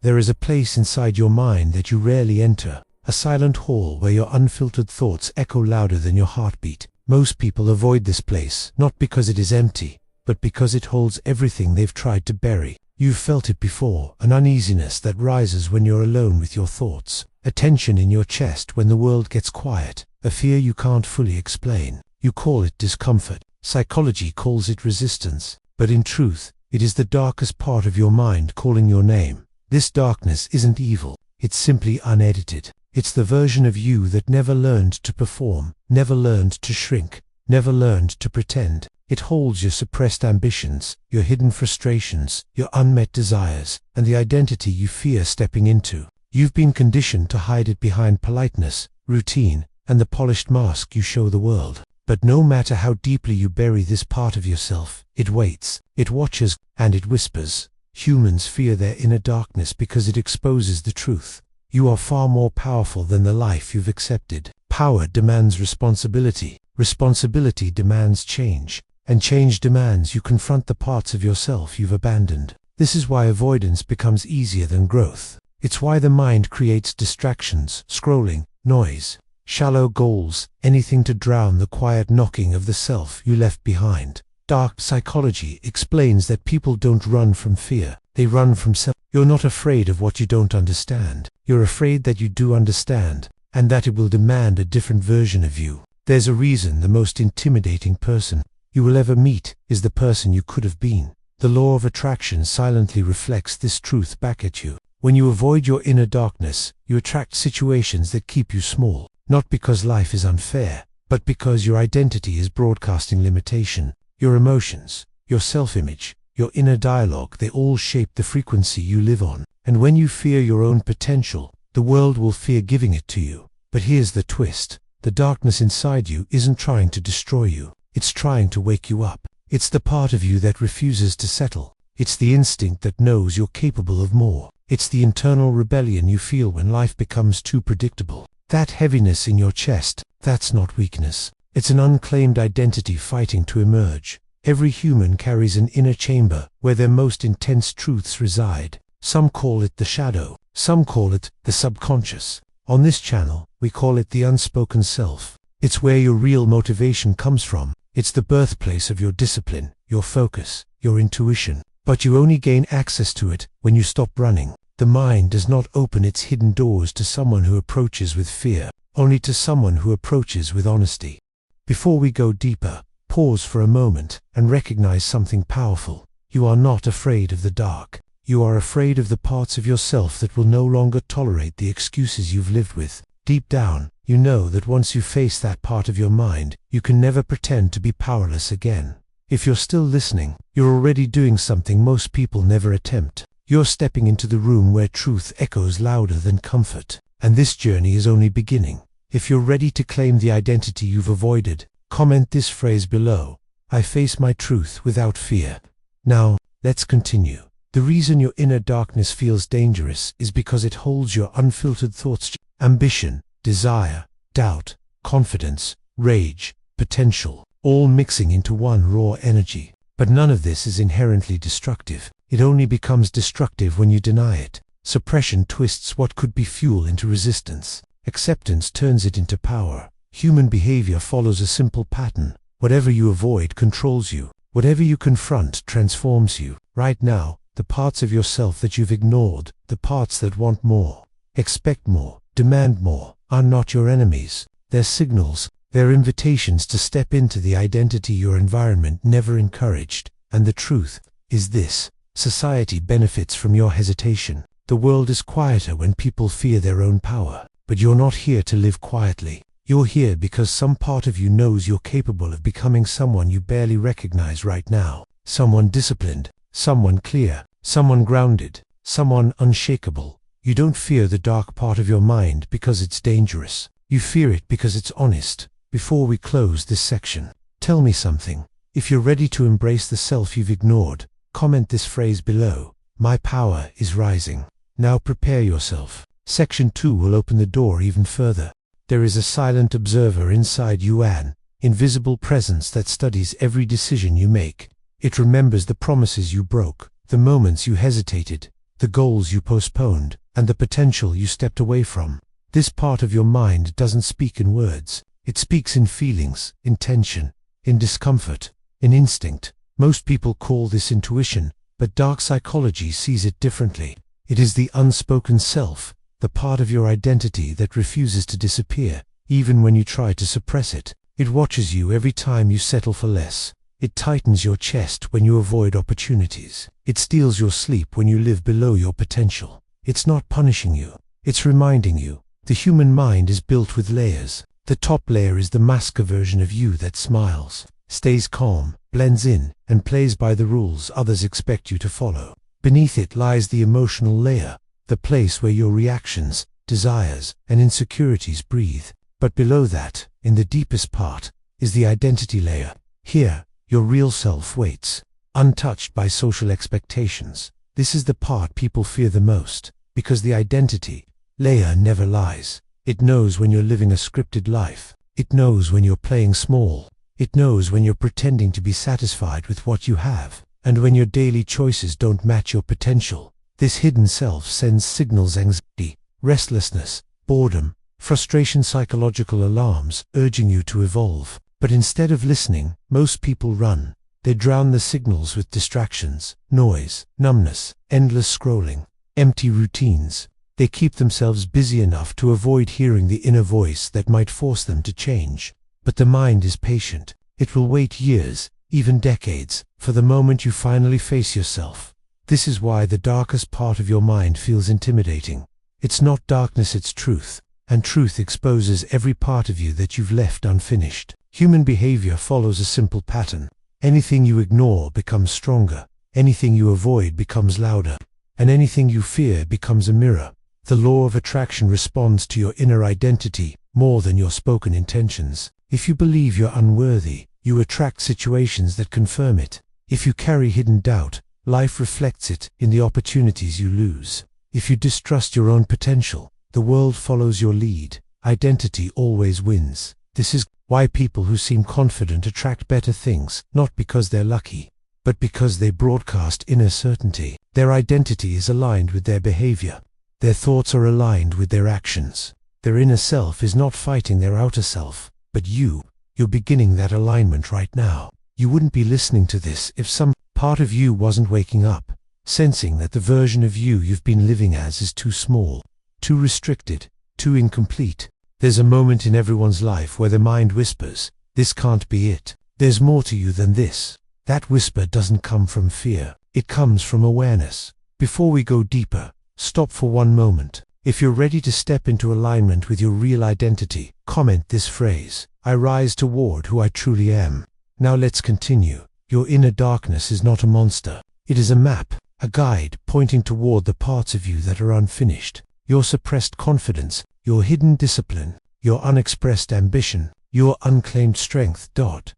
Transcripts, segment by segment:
There is a place inside your mind that you rarely enter, a silent hall where your unfiltered thoughts echo louder than your heartbeat. Most people avoid this place, not because it is empty, but because it holds everything they've tried to bury. You've felt it before, an uneasiness that rises when you're alone with your thoughts, a tension in your chest when the world gets quiet, a fear you can't fully explain. You call it discomfort. Psychology calls it resistance. But in truth, it is the darkest part of your mind calling your name. This darkness isn't evil. It's simply unedited. It's the version of you that never learned to perform, never learned to shrink, never learned to pretend. It holds your suppressed ambitions, your hidden frustrations, your unmet desires, and the identity you fear stepping into. You've been conditioned to hide it behind politeness, routine, and the polished mask you show the world. But no matter how deeply you bury this part of yourself, it waits, it watches, and it whispers. Humans fear their inner darkness because it exposes the truth. You are far more powerful than the life you've accepted. Power demands responsibility. Responsibility demands change. And change demands you confront the parts of yourself you've abandoned. This is why avoidance becomes easier than growth. It's why the mind creates distractions, scrolling, noise, shallow goals, anything to drown the quiet knocking of the self you left behind. Dark psychology explains that people don't run from fear. They run from self. You're not afraid of what you don't understand. You're afraid that you do understand, and that it will demand a different version of you. There's a reason the most intimidating person you will ever meet is the person you could have been. The law of attraction silently reflects this truth back at you. When you avoid your inner darkness, you attract situations that keep you small, not because life is unfair, but because your identity is broadcasting limitation. Your emotions, your self-image, your inner dialogue, they all shape the frequency you live on. And when you fear your own potential, the world will fear giving it to you. But here's the twist. The darkness inside you isn't trying to destroy you. It's trying to wake you up. It's the part of you that refuses to settle. It's the instinct that knows you're capable of more. It's the internal rebellion you feel when life becomes too predictable. That heaviness in your chest, that's not weakness. It's an unclaimed identity fighting to emerge. Every human carries an inner chamber where their most intense truths reside. Some call it the shadow. Some call it the subconscious. On this channel, we call it the unspoken self. It's where your real motivation comes from. It's the birthplace of your discipline, your focus, your intuition. But you only gain access to it when you stop running. The mind does not open its hidden doors to someone who approaches with fear, only to someone who approaches with honesty. Before we go deeper, pause for a moment and recognize something powerful. You are not afraid of the dark. You are afraid of the parts of yourself that will no longer tolerate the excuses you've lived with. Deep down, you know that once you face that part of your mind, you can never pretend to be powerless again. If you're still listening, you're already doing something most people never attempt. You're stepping into the room where truth echoes louder than comfort. And this journey is only beginning. If you're ready to claim the identity you've avoided, comment this phrase below: I face my truth without fear. Now, let's continue. The reason your inner darkness feels dangerous is because it holds your unfiltered thoughts, ambition, desire, doubt, confidence, rage, potential, all mixing into one raw energy. But none of this is inherently destructive. It only becomes destructive when you deny it. Suppression twists what could be fuel into resistance. Acceptance turns it into power. Human behavior follows a simple pattern. Whatever you avoid controls you. Whatever you confront transforms you. Right now, the parts of yourself that you've ignored, the parts that want more, expect more, demand more, are not your enemies. They're signals. They're invitations to step into the identity your environment never encouraged. And the truth is this: society benefits from your hesitation. The world is quieter when people fear their own power. But you're not here to live quietly. You're here because some part of you knows you're capable of becoming someone you barely recognize right now. Someone disciplined, someone clear, someone grounded, someone unshakable. You don't fear the dark part of your mind because it's dangerous. You fear it because it's honest. Before we close this section, tell me something. If you're ready to embrace the self you've ignored, comment this phrase below: my power is rising. Now prepare yourself. Section 2 will open the door even further. There is a silent observer inside you, an invisible presence that studies every decision you make. It remembers the promises you broke, the moments you hesitated, the goals you postponed, and the potential you stepped away from. This part of your mind doesn't speak in words. It speaks in feelings, in tension, in discomfort, in instinct. Most people call this intuition, but dark psychology sees it differently. It is the unspoken self, the part of your identity that refuses to disappear, even when you try to suppress it. It watches you every time you settle for less. It tightens your chest when you avoid opportunities. It steals your sleep when you live below your potential. It's not punishing you. It's reminding you. The human mind is built with layers. The top layer is the masker version of you that smiles, stays calm, blends in, and plays by the rules others expect you to follow. Beneath it lies the emotional layer, the place where your reactions, desires, and insecurities breathe. But below that, in the deepest part, is the identity layer. Here, your real self waits, untouched by social expectations. This is the part people fear the most, because the identity layer never lies. It knows when you're living a scripted life. It knows when you're playing small. It knows when you're pretending to be satisfied with what you have, and when your daily choices don't match your potential. This hidden self sends signals: anxiety, restlessness, boredom, frustration, psychological alarms, urging you to evolve. But instead of listening, most people run. They drown the signals with distractions, noise, numbness, endless scrolling, empty routines. They keep themselves busy enough to avoid hearing the inner voice that might force them to change. But the mind is patient. It will wait years, even decades, for the moment you finally face yourself. This is why the darkest part of your mind feels intimidating. It's not darkness, it's truth. And truth exposes every part of you that you've left unfinished. Human behavior follows a simple pattern. Anything you ignore becomes stronger. Anything you avoid becomes louder. And anything you fear becomes a mirror. The law of attraction responds to your inner identity more than your spoken intentions. If you believe you're unworthy, you attract situations that confirm it. If you carry hidden doubt, life reflects it in the opportunities you lose. If you distrust your own potential, the world follows your lead. Identity always wins. This is why people who seem confident attract better things, not because they're lucky, but because they broadcast inner certainty. Their identity is aligned with their behavior. Their thoughts are aligned with their actions. Their inner self is not fighting their outer self, but you're beginning that alignment right now. You wouldn't be listening to this if some part of you wasn't waking up, sensing that the version of you you've been living as is too small, too restricted, too incomplete. There's a moment in everyone's life where the mind whispers, "This can't be it. There's more to you than this." That whisper doesn't come from fear. It comes from awareness. Before we go deeper, stop for one moment. If you're ready to step into alignment with your real identity, comment this phrase: "I rise toward who I truly am." Now let's continue. Your inner darkness is not a monster. It is a map, a guide pointing toward the parts of you that are unfinished. Your suppressed confidence, your hidden discipline, your unexpressed ambition, your unclaimed strength.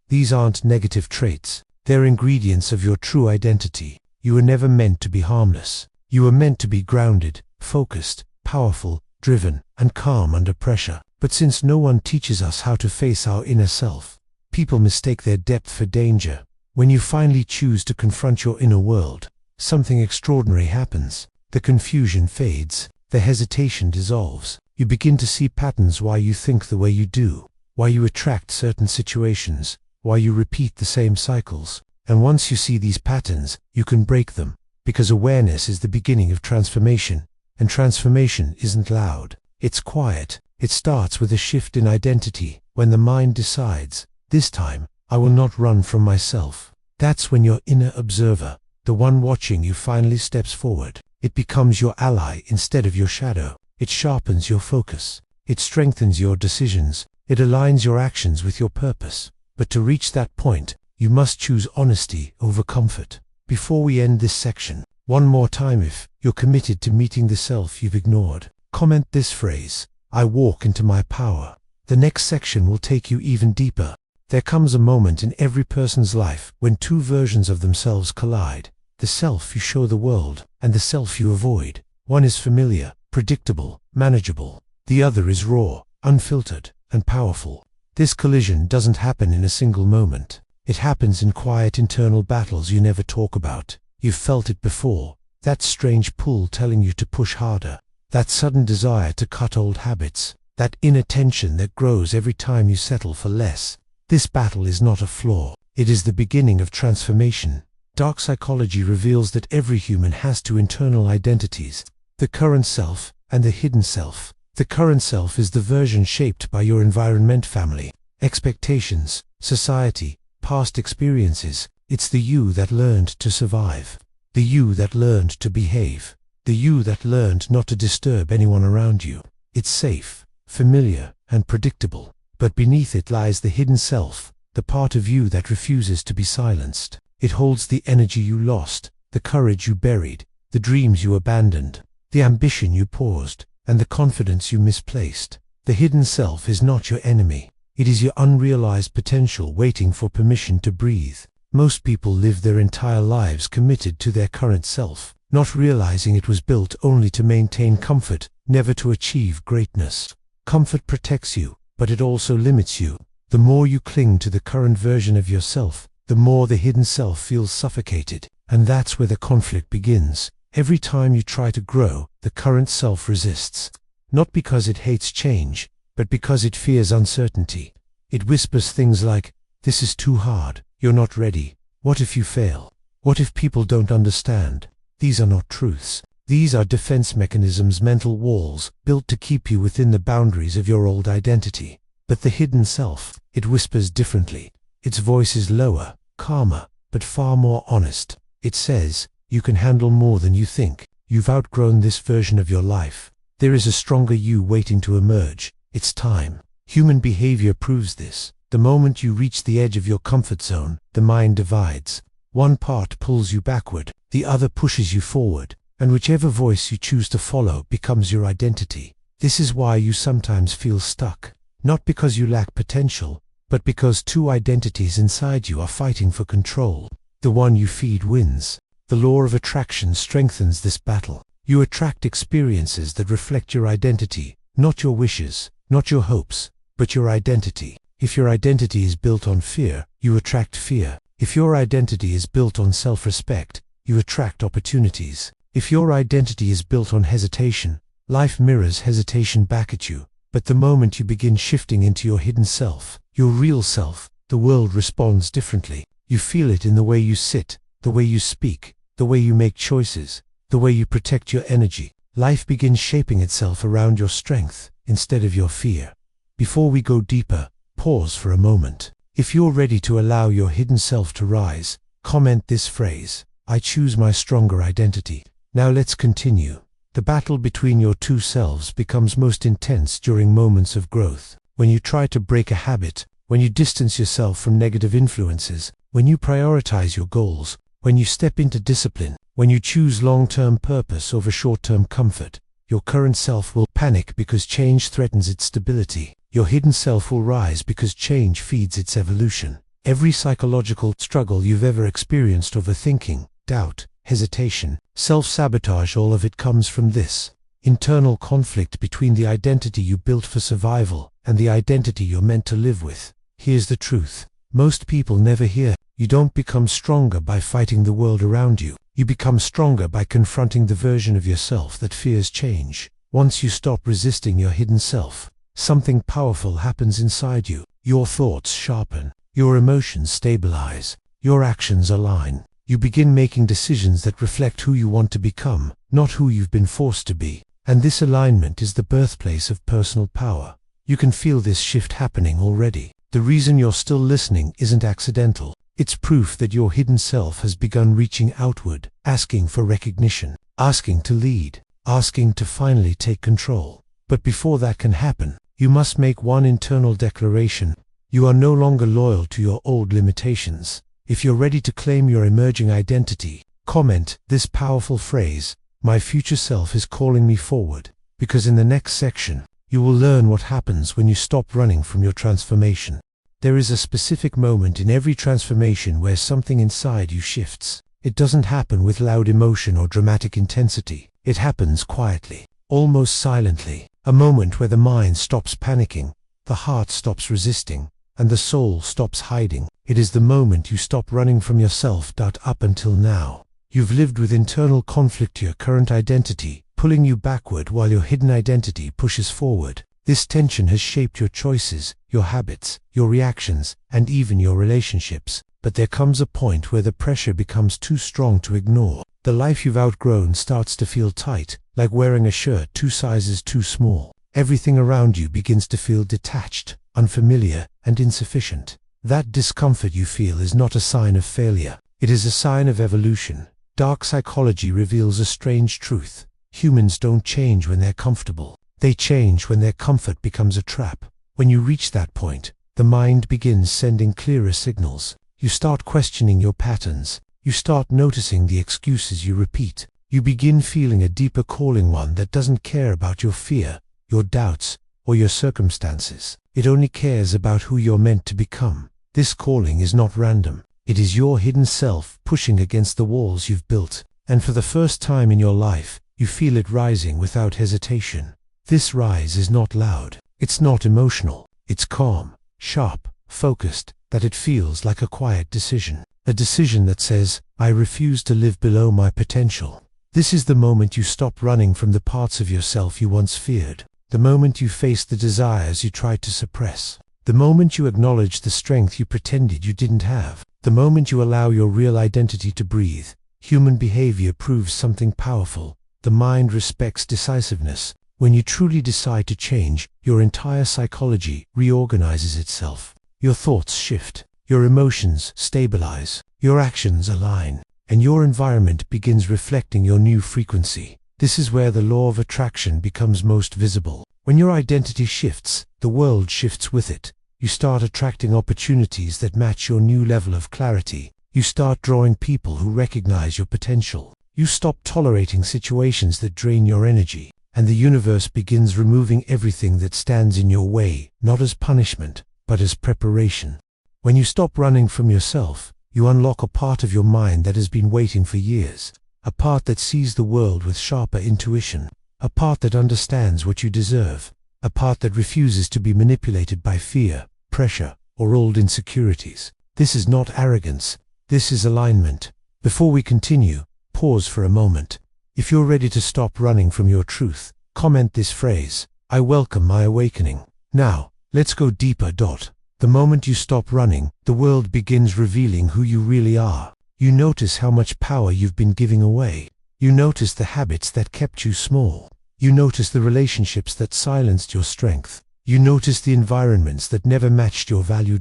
These aren't negative traits. They're ingredients of your true identity. You were never meant to be harmless. You were meant to be grounded, focused, powerful, driven, and calm under pressure. But since no one teaches us how to face our inner self, people mistake their depth for danger. When you finally choose to confront your inner world, something extraordinary happens. The confusion fades. The hesitation dissolves. You begin to see patterns: why you think the way you do, why you attract certain situations, why you repeat the same cycles. And once you see these patterns, you can break them, because awareness is the beginning of transformation. And transformation isn't loud. It's quiet. It starts with a shift in identity. When the mind decides, "This time, I will not run from myself." That's when your inner observer, the one watching you, finally steps forward. It becomes your ally instead of your shadow. It sharpens your focus. It strengthens your decisions. It aligns your actions with your purpose. But to reach that point, you must choose honesty over comfort. Before we end this section, one more time: if you're committed to meeting the self you've ignored, comment this phrase: "I walk into my power." The next section will take you even deeper. There comes a moment in every person's life when two versions of themselves collide: the self you show the world, and the self you avoid. One is familiar, predictable, manageable. The other is raw, unfiltered, and powerful. This collision doesn't happen in a single moment. It happens in quiet internal battles you never talk about. You've felt it before. That strange pull telling you to push harder. That sudden desire to cut old habits. That inner tension that grows every time you settle for less. This battle is not a flaw. It is the beginning of transformation. Dark psychology reveals that every human has two internal identities, the current self and the hidden self. The current self is the version shaped by your environment, family, expectations, society, past experiences. It's the you that learned to survive, the you that learned to behave, the you that learned not to disturb anyone around you. It's safe, familiar, and predictable, but beneath it lies the hidden self, the part of you that refuses to be silenced. It holds the energy you lost, the courage you buried, the dreams you abandoned, the ambition you paused, and the confidence you misplaced. The hidden self is not your enemy. It is your unrealized potential waiting for permission to breathe. Most people live their entire lives committed to their current self, not realizing it was built only to maintain comfort, never to achieve greatness. Comfort protects you, but it also limits you. The more you cling to the current version of yourself, the more the hidden self feels suffocated, and that's where the conflict begins. Every time you try to grow, the current self resists. Not because it hates change, but because it fears uncertainty. It whispers things like, "This is too hard, you're not ready, what if you fail? What if people don't understand?" These are not truths. These are defense mechanisms, mental walls, built to keep you within the boundaries of your old identity. But the hidden self, it whispers differently. Its voice is lower, calmer, but far more honest. It says, "You can handle more than you think. You've outgrown this version of your life. There is a stronger you waiting to emerge. It's time." Human behavior proves this. The moment you reach the edge of your comfort zone, the mind divides. One part pulls you backward, the other pushes you forward, and whichever voice you choose to follow becomes your identity. This is why you sometimes feel stuck. Not because you lack potential, but because two identities inside you are fighting for control. The one you feed wins. The law of attraction strengthens this battle. You attract experiences that reflect your identity, not your wishes, not your hopes, but your identity. If your identity is built on fear, you attract fear. If your identity is built on self-respect, you attract opportunities. If your identity is built on hesitation, life mirrors hesitation back at you. But the moment you begin shifting into your hidden self, your real self, the world responds differently. You feel it in the way you sit, the way you speak, the way you make choices, the way you protect your energy. Life begins shaping itself around your strength instead of your fear. Before we go deeper, pause for a moment. If you're ready to allow your hidden self to rise, comment this phrase, "I choose my stronger identity." Now let's continue. The battle between your two selves becomes most intense during moments of growth. When you try to break a habit, when you distance yourself from negative influences, when you prioritize your goals, when you step into discipline, when you choose long-term purpose over short-term comfort, your current self will panic because change threatens its stability. Your hidden self will rise because change feeds its evolution. Every psychological struggle you've ever experienced, overthinking, doubt, hesitation, self-sabotage, all of it comes from this internal conflict between the identity you built for survival and the identity you're meant to live with. Here's the truth. Most people never hear. You don't become stronger by fighting the world around you. You become stronger by confronting the version of yourself that fears change. Once you stop resisting your hidden self, something powerful happens inside you. Your thoughts sharpen, your emotions stabilize, your actions align. You begin making decisions that reflect who you want to become, not who you've been forced to be. And this alignment is the birthplace of personal power. You can feel this shift happening already. The reason you're still listening isn't accidental. It's proof that your hidden self has begun reaching outward, asking for recognition, asking to lead, asking to finally take control. But before that can happen, you must make one internal declaration. You are no longer loyal to your old limitations. If you're ready to claim your emerging identity, comment this powerful phrase, "My future self is calling me forward," because in the next section, you will learn what happens when you stop running from your transformation. There is a specific moment in every transformation where something inside you shifts. It doesn't happen with loud emotion or dramatic intensity. It happens quietly, almost silently. A moment where the mind stops panicking, the heart stops resisting, and the soul stops hiding. It is the moment you stop running from yourself. Up until now, You've lived with internal conflict to your current identity, pulling you backward while your hidden identity pushes forward. This tension has shaped your choices, your habits, your reactions, and even your relationships. But there comes a point where the pressure becomes too strong to ignore. The life you've outgrown starts to feel tight, like wearing a shirt 2 sizes too small. Everything around you begins to feel detached, unfamiliar, and insufficient. That discomfort you feel is not a sign of failure. It is a sign of evolution. Dark psychology reveals a strange truth. Humans don't change when they're comfortable. They change when their comfort becomes a trap. When you reach that point, the mind begins sending clearer signals. You start questioning your patterns. You start noticing the excuses you repeat. You begin feeling a deeper calling, one that doesn't care about your fear, your doubts, or your circumstances. It only cares about who you're meant to become. This calling is not random. It is your hidden self pushing against the walls you've built. And for the first time in your life, you feel it rising without hesitation. This rise is not loud. It's not emotional. It's calm, sharp, focused, that it feels like a quiet decision. A decision that says, I refuse to live below my potential. This is the moment you stop running from the parts of yourself you once feared. The moment you face the desires you tried to suppress. The moment you acknowledge the strength you pretended you didn't have. The moment you allow your real identity to breathe. Human behavior proves something powerful. The mind respects decisiveness. When you truly decide to change, your entire psychology reorganizes itself. Your thoughts shift. Your emotions stabilize. Your actions align. And your environment begins reflecting your new frequency. This is where the law of attraction becomes most visible. When your identity shifts, the world shifts with it. You start attracting opportunities that match your new level of clarity. You start drawing people who recognize your potential. You stop tolerating situations that drain your energy. And the universe begins removing everything that stands in your way, not as punishment, but as preparation. When you stop running from yourself, you unlock a part of your mind that has been waiting for years. A part that sees the world with sharper intuition. A part that understands what you deserve. A part that refuses to be manipulated by fear, pressure, or old insecurities. This is not arrogance. This is alignment. Before we continue, pause for a moment. If you're ready to stop running from your truth, comment this phrase, I welcome my awakening. Now, let's go deeper. The moment you stop running, the world begins revealing who you really are. You notice how much power you've been giving away. You notice the habits that kept you small. You notice the relationships that silenced your strength. You notice the environments that never matched your value.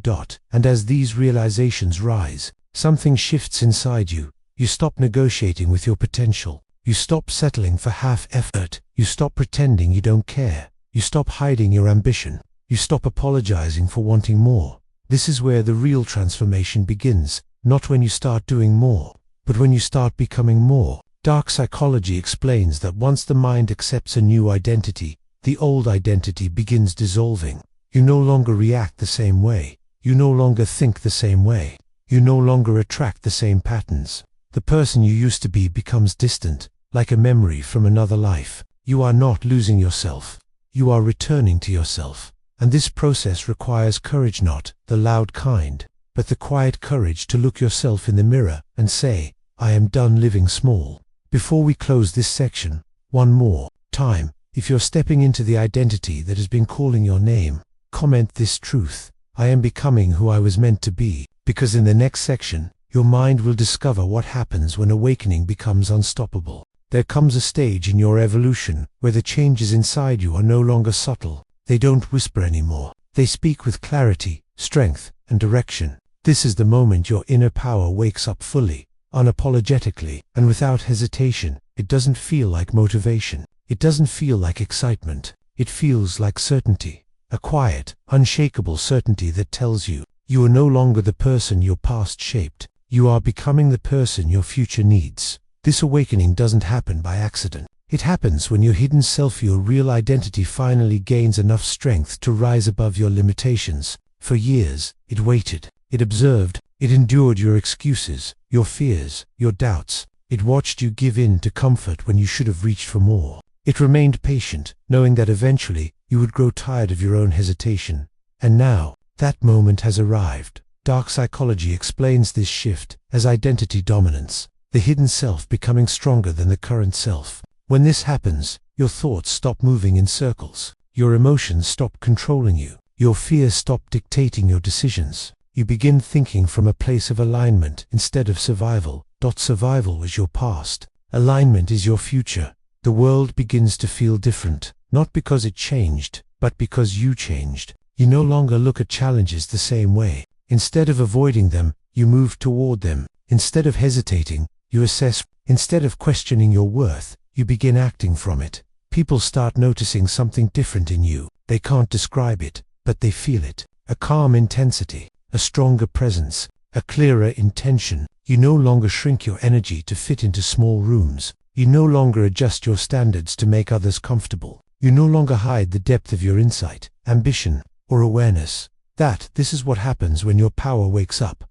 And as these realizations rise, something shifts inside you. You stop negotiating with your potential. You stop settling for half effort. You stop pretending you don't care. You stop hiding your ambition. You stop apologizing for wanting more. This is where the real transformation begins, not when you start doing more, but when you start becoming more. Dark psychology explains that once the mind accepts a new identity, the old identity begins dissolving. You no longer react the same way. You no longer think the same way. You no longer attract the same patterns. The person you used to be becomes distant, like a memory from another life. You are not losing yourself. You are returning to yourself. And this process requires courage, not the loud kind, but the quiet courage to look yourself in the mirror and say, I am done living small. Before we close this section, one more time, if you're stepping into the identity that has been calling your name, comment this truth, I am becoming who I was meant to be, because in the next section, your mind will discover what happens when awakening becomes unstoppable. There comes a stage in your evolution where the changes inside you are no longer subtle. They don't whisper anymore. They speak with clarity, strength, and direction. This is the moment your inner power wakes up fully, unapologetically, and without hesitation. It doesn't feel like motivation. It doesn't feel like excitement. It feels like certainty. A quiet, unshakable certainty that tells you, you are no longer the person your past shaped. You are becoming the person your future needs. This awakening doesn't happen by accident. It happens when your hidden self, your real identity, finally gains enough strength to rise above your limitations. For years, it waited. It observed. It endured your excuses, your fears, your doubts. It watched you give in to comfort when you should have reached for more. It remained patient, knowing that eventually you would grow tired of your own hesitation. And now, that moment has arrived. Dark psychology explains this shift as identity dominance. the hidden self becoming stronger than the current self. When this happens, your thoughts stop moving in circles. Your emotions stop controlling you. Your fears stop dictating your decisions. You begin thinking from a place of alignment instead of survival. Survival was your past. Alignment is your future. The world begins to feel different, not because it changed, but because you changed. You no longer look at challenges the same way. Instead of avoiding them, you move toward them. Instead of hesitating, you assess. Instead of questioning your worth, you begin acting from it. People start noticing something different in you. They can't describe it, but they feel it. A calm intensity, a stronger presence, a clearer intention. You no longer shrink your energy to fit into small rooms. You no longer adjust your standards to make others comfortable. You no longer hide the depth of your insight, ambition, or awareness. This is what happens when your power wakes up.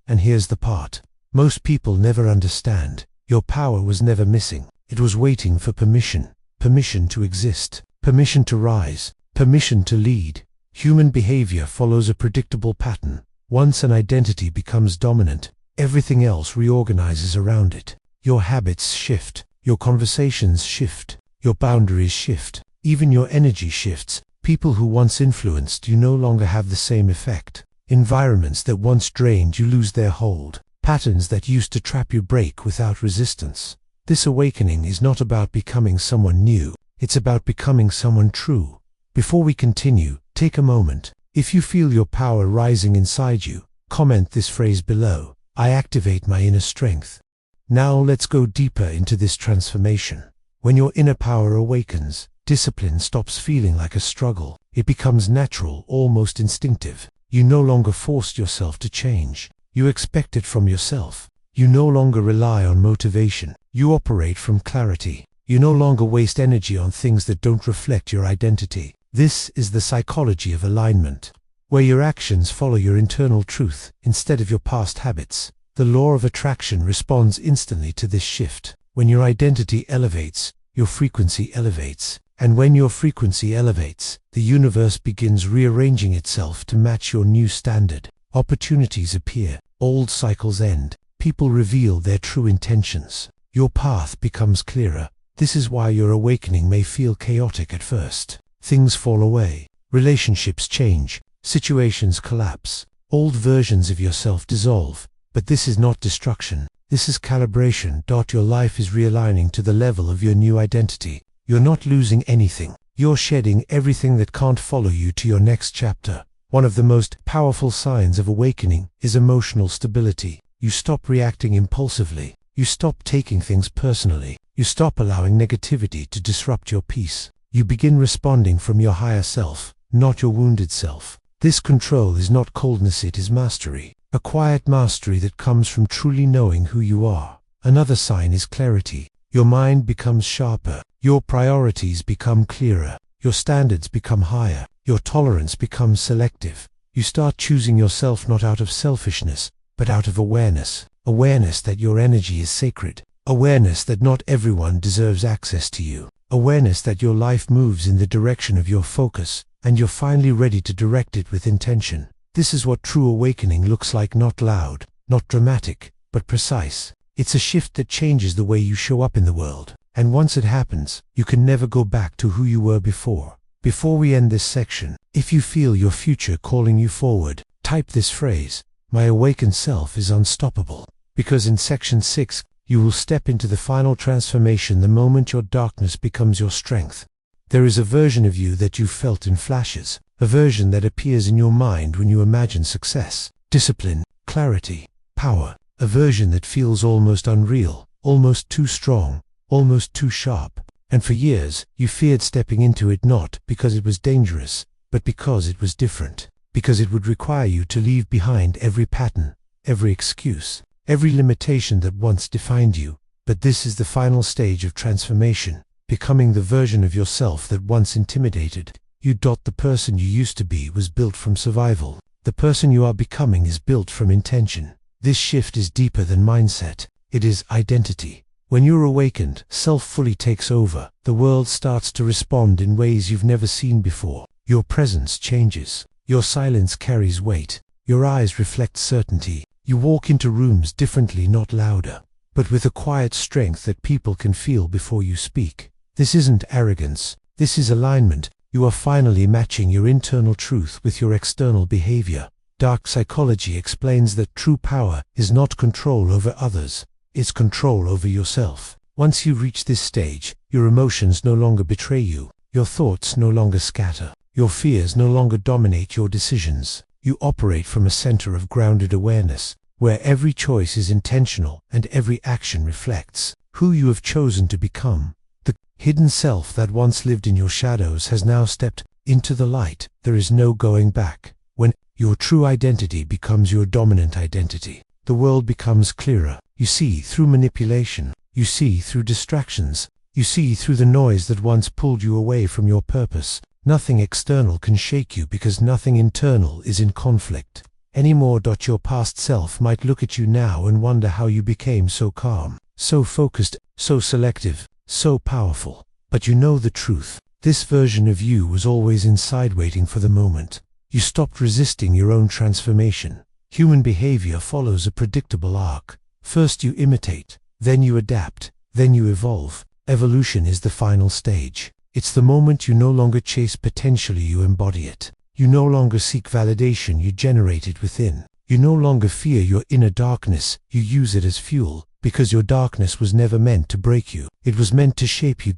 And here's the part most people never understand. Your power was never missing. It was waiting for permission. Permission to exist. Permission to rise. Permission to lead. Human behavior follows a predictable pattern. Once an identity becomes dominant, everything else reorganizes around it. Your habits shift. Your conversations shift. Your boundaries shift. Even your energy shifts. People who once influenced you no longer have the same effect. Environments that once drained you lose their hold. Patterns that used to trap you break without resistance. This awakening is not about becoming someone new. It's about becoming someone true. Before we continue, take a moment. If you feel your power rising inside you, comment this phrase below. I activate my inner strength. Now let's go deeper into this transformation. When your inner power awakens, discipline stops feeling like a struggle. It becomes natural, almost instinctive. You no longer force yourself to change. You expect it from yourself. You no longer rely on motivation. You operate from clarity. You no longer waste energy on things that don't reflect your identity. This is the psychology of alignment, where your actions follow your internal truth instead of your past habits. The law of attraction responds instantly to this shift. When your identity elevates, your frequency elevates. And when your frequency elevates, the universe begins rearranging itself to match your new standard. Opportunities appear, old cycles end, people reveal their true intentions. Your path becomes clearer. This is why your awakening may feel chaotic at first. Things fall away, relationships change, situations collapse, old versions of yourself dissolve. But this is not destruction, this is calibration. Your life is realigning to the level of your new identity. You're not losing anything. You're shedding everything that can't follow you to your next chapter. One of the most powerful signs of awakening is emotional stability. You stop reacting impulsively. You stop taking things personally. You stop allowing negativity to disrupt your peace. You begin responding from your higher self, not your wounded self. This control is not coldness, it is mastery. A quiet mastery that comes from truly knowing who you are. Another sign is clarity. Your mind becomes sharper. Your priorities become clearer. Your standards become higher. Your tolerance becomes selective. You start choosing yourself not out of selfishness, but out of awareness. Awareness that your energy is sacred. Awareness that not everyone deserves access to you. Awareness that your life moves in the direction of your focus, and you're finally ready to direct it with intention. This is what true awakening looks like, not loud, not dramatic, but precise. It's a shift that changes the way you show up in the world. And once it happens, you can never go back to who you were before. Before we end this section, if you feel your future calling you forward, type this phrase: my awakened self is unstoppable. Because in section 6, you will step into the final transformation the moment your darkness becomes your strength. There is a version of you that you've felt in flashes, a version that appears in your mind when you imagine success, discipline, clarity, power, a version that feels almost unreal, almost too strong, almost too sharp. And for years, you feared stepping into it, not because it was dangerous, but because it was different. Because it would require you to leave behind every pattern, every excuse, every limitation that once defined you. But this is the final stage of transformation, becoming the version of yourself that once intimidated you. The person you used to be was built from survival. The person you are becoming is built from intention. This shift is deeper than mindset. It is identity. When you're awakened, self fully takes over. The world starts to respond in ways you've never seen before. Your presence changes. Your silence carries weight. Your eyes reflect certainty. You walk into rooms differently, not louder. but with a quiet strength that people can feel before you speak. This isn't arrogance. This is alignment. You are finally matching your internal truth with your external behavior. Dark psychology explains that true power is not control over others. It's control over yourself. Once you reach this stage, your emotions no longer betray you. Your thoughts no longer scatter. Your fears no longer dominate your decisions. You operate from a center of grounded awareness, where every choice is intentional and every action reflects who you have chosen to become. The hidden self that once lived in your shadows has now stepped into the light. There is no going back. When your true identity becomes your dominant identity, the world becomes clearer. You see through manipulation. You see through distractions. You see through the noise that once pulled you away from your purpose. Nothing external can shake you because nothing internal is in conflict anymore. Your past self might look at you now and wonder how you became so calm, so focused, so selective, so powerful. But you know the truth. This version of you was always inside, waiting for the moment. You stopped resisting your own transformation. Human behavior follows a predictable arc. First you imitate, then you adapt, then you evolve. Evolution is the final stage. It's the moment you no longer chase potential, you embody it. You no longer seek validation, you generate it within. You no longer fear your inner darkness, you use it as fuel, because your darkness was never meant to break you. It was meant to shape you.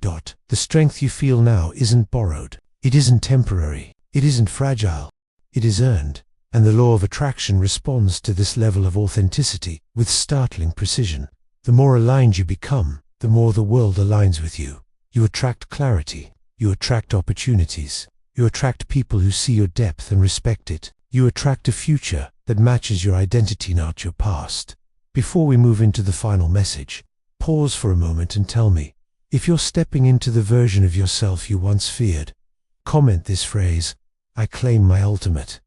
The strength you feel now isn't borrowed. It isn't temporary. It isn't fragile. It is earned. And the law of attraction responds to this level of authenticity with startling precision. The more aligned you become, the more the world aligns with you. You attract clarity. You attract opportunities. You attract people who see your depth and respect it. You attract a future that matches your identity, not your past. Before we move into the final message, pause for a moment and tell me, if you're stepping into the version of yourself you once feared, comment this phrase, "I claim my ultimate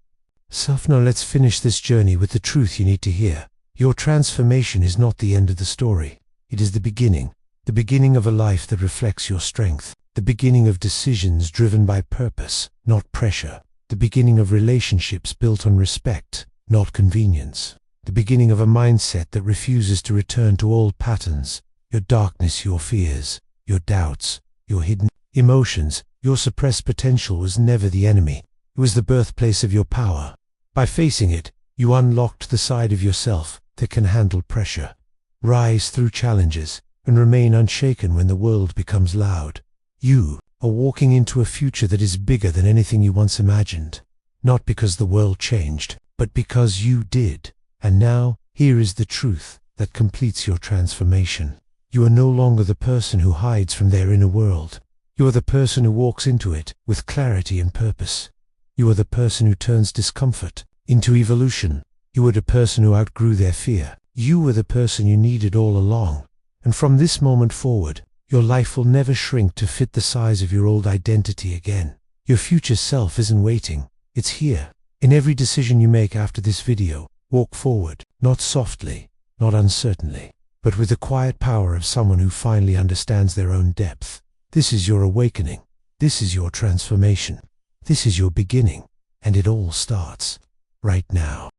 self." Now let's finish this journey with the truth you need to hear. Your transformation is not the end of the story. It is the beginning of a life that reflects your strength, the beginning of decisions driven by purpose, not pressure, the beginning of relationships built on respect, not convenience, the beginning of a mindset that refuses to return to old patterns. Your darkness, your fears, your doubts, your hidden emotions, your suppressed potential was never the enemy. It was the birthplace of your power. By facing it, you unlocked the side of yourself that can handle pressure, rise through challenges, and remain unshaken when the world becomes loud. You are walking into a future that is bigger than anything you once imagined, not because the world changed, but because you did. And now, here is the truth that completes your transformation. You are no longer the person who hides from their inner world. You are the person who walks into it with clarity and purpose. You are the person who turns discomfort into evolution. You are the person who outgrew their fear. You were the person you needed all along. And from this moment forward, your life will never shrink to fit the size of your old identity again. Your future self isn't waiting. It's here. In every decision you make after this video, walk forward, not softly, not uncertainly, but with the quiet power of someone who finally understands their own depth. This is your awakening. This is your transformation. This is your beginning. And it all starts right now.